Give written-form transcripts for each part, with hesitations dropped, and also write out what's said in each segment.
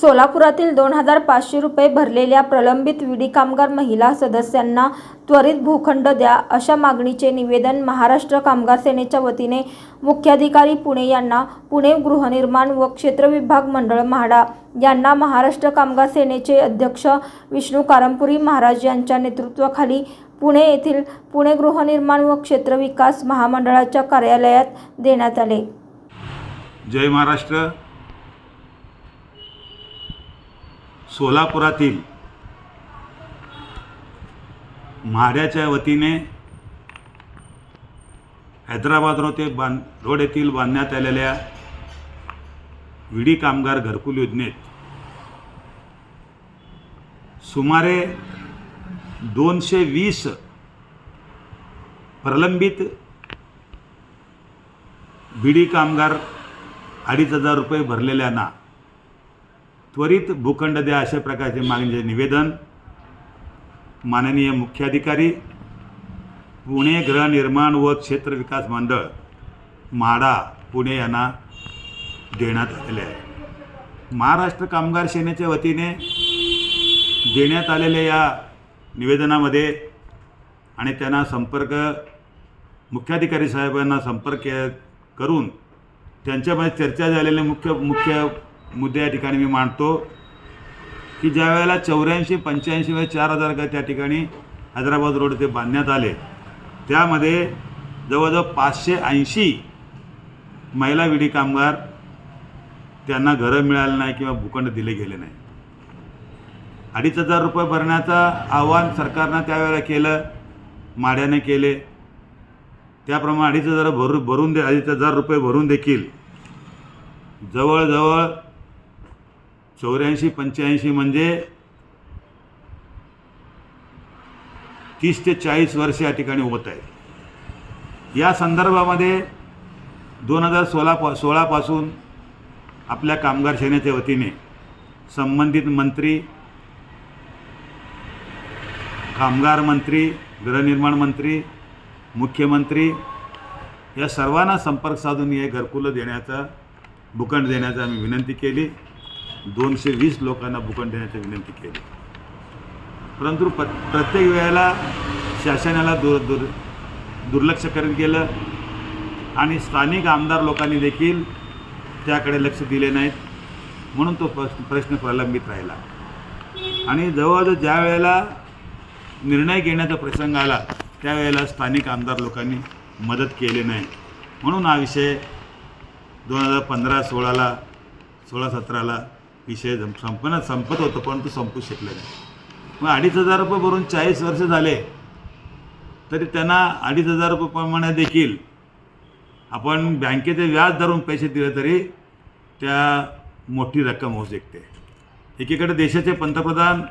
सोलापुरातील 2,500 रुपये भरलेल्या प्रलंबित विडी कामगार महिला सदस्यांना त्वरित भूखंड द्या अशा मागणीचे निवेदन महाराष्ट्र कामगार सेनेच्या वतीने मुख्याधिकारी पुणे यांना पुणे गृहनिर्माण व क्षेत्र विभाग मंडळ म्हाडा यांना महाराष्ट्र कामगार सेनेचे अध्यक्ष विष्णू कारंपुरी महाराज यांच्या नेतृत्वाखाली पुणे येथील पुणे गृहनिर्माण व क्षेत्र विकास महामंडळाच्या कार्यालयात देण्यात आले। जय महाराष्ट्र। सोलापुरातील म्हाड्याच्या वतीने हैदराबाद रोड येथील बांधण्यात आलेल्या विडी कामगार घरकुल योजनेत सुमारे 220 प्रलंबित विडी कामगार 2,500 रुपये भरलेल्यांना त्वरित भूखंड द्या अशा प्रकारचे मागणीचे निवेदन माननीय मुख्याधिकारी पुणे गृहनिर्माण व क्षेत्र विकास मंडळ म्हाडा पुणे यांना देण्यात आलेले आहे। महाराष्ट्र कामगार सेनेच्या वतीने देण्यात आलेल्या या निवेदनामध्ये आणि त्यांना मुख्याधिकारी साहेबांना संपर्क करून त्यांच्यामध्ये चर्चा झालेले मुख्य मुद्दे या ठिकाणी मी मांडतो की ज्या वेळेला 84, 85 व 4,000 घर त्या ठिकाणी हैदराबाद रोड ते बांधण्यात आले, त्यामध्ये जवळजवळ 580 महिला विडी कामगार त्यांना घरं मिळाली नाही किंवा भूखंड दिले गेले नाही। 2,500 रुपये भरण्याचं आव्हान सरकारनं त्यावेळेला केलं, म्हाड्याने केले। त्याप्रमाणे 2,500 रुपये भरून देखील जवळजवळ 84-85 म्हणजे 30 ते 40 वर्ष या ठिकाणी होत आहे। या संदर्भामध्ये 2016 पासून आपल्या कामगार सेनेच्या वतीने संबंधित मंत्री, कामगार मंत्री, गृहनिर्माण मंत्री, मुख्यमंत्री या सर्वांना संपर्क साधून हे घरकुलं देण्याचा, भूखंड देण्याची आम्ही विनंती केली। 220 लोकांना भूखंड देण्याची विनंती केली, परंतु प्रत्येक वेळेला शासनाला दुर्लक्ष करत गेलं आणि स्थानिक आमदार लोकांनी देखील त्याकडे लक्ष दिले नाहीत, म्हणून तो प्रश्न प्रलंबित राहिला। आणि जवळजवळ ज्या वेळेला निर्णय घेण्याचा प्रसंग आला त्यावेळेला स्थानिक आमदार लोकांनी मदत केली नाही, म्हणून हा विषय 2015-16ला 16-17ला विषय संपत होतं, परंतु संपू शकले नाही। मग 2,500 रुपये भरून 40 वर्ष झाले तरी त्यांना 2,500 रुपये प्रमाणे देखील आपण बँकेचे व्याज धरून पैसे दिले तरी त्या मोठी रक्कम होऊ शकते। एकीकडे देशाचे पंतप्रधान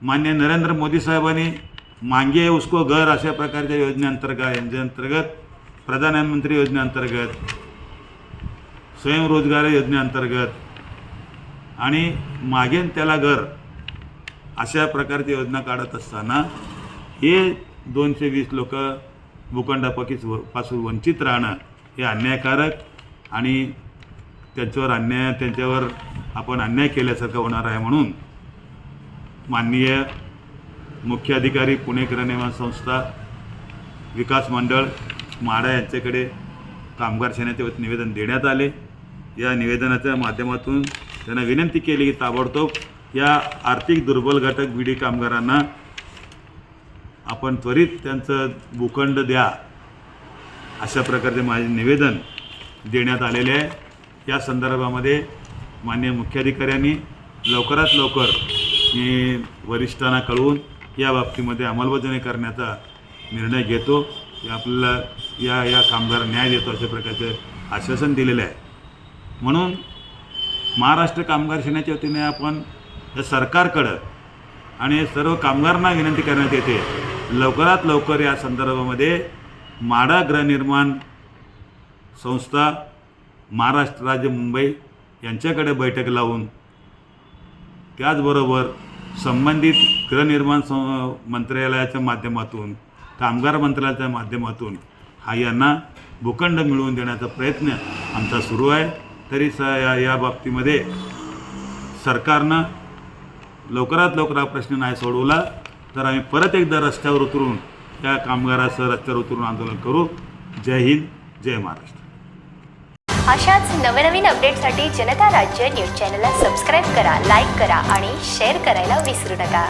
माननीय नरेंद्र मोदी साहेबांनी मांगे उसको घर अशा प्रकारच्या योजनेअंतर्गत प्रधानमंत्री योजनेअंतर्गत, स्वयंरोजगार योजनेअंतर्गत आणि मागेन त्याला घर अशा प्रकारची योजना काढत असताना हे 220 लोक भूखंडापासून वंचित राहणं हे अन्यायकारक आणि त्यांच्यावर आपण अन्याय केल्यासारखं होणार आहे। म्हणून माननीय मुख्याधिकारी पुणे गृहनिर्माण संस्था विकास मंडळ म्हाडा यांच्याकडे कामगार सेनेच्या वतीने निवेदन देण्यात आले। या निवेदनाच्या माध्यमातून त्यांना विनंती केली की ताबडतोब या आर्थिक दुर्बल घटक विडी कामगारांना आपण त्वरित त्यांचं भूखंड द्या अशा प्रकारचे माझे निवेदन देण्यात आलेले आहे। या संदर्भामध्ये माननीय मुख्याधिकाऱ्यांनी लवकरात लवकर मी वरिष्ठांना कळवून या बाबतीमध्ये अंमलबजावणी करण्याचा निर्णय घेतो की आपल्याला या कामगार न्याय देतो अशा प्रकारचे आश्वासन दिलेले आहे। म्हणून महाराष्ट्र कामगार सेनेच्या वतीने आपण या सरकारकडं आणि सर्व कामगारांना विनंती करण्यात येते लवकरात लवकर या संदर्भामध्ये म्हाडा गृहनिर्माण संस्था, महाराष्ट्र राज्य मुंबई यांच्याकडे बैठक लावून त्याचबरोबर संबंधित गृहनिर्माण मंत्रालयाच्या माध्यमातून, कामगार मंत्रालयाच्या माध्यमातून यांना भूखंड मिळवून देण्याचा प्रयत्न आमचा सुरू आहे। तरी या बाबतीमध्ये सरकारनं लवकरात लवकर हा प्रश्न नाही सोडवला तर आम्ही परत एकदा रस्त्यावर उतरून त्या कामगारासह रस्त्यावर उतरून आंदोलन करू. जय हिंद, जय महाराष्ट्र. अशाच नवनवीन अपडेटसाठी जनता राज्य न्यूज चॅनलला सबस्क्राईब करा, लाईक करा आणि शेअर करायला विसरू नका.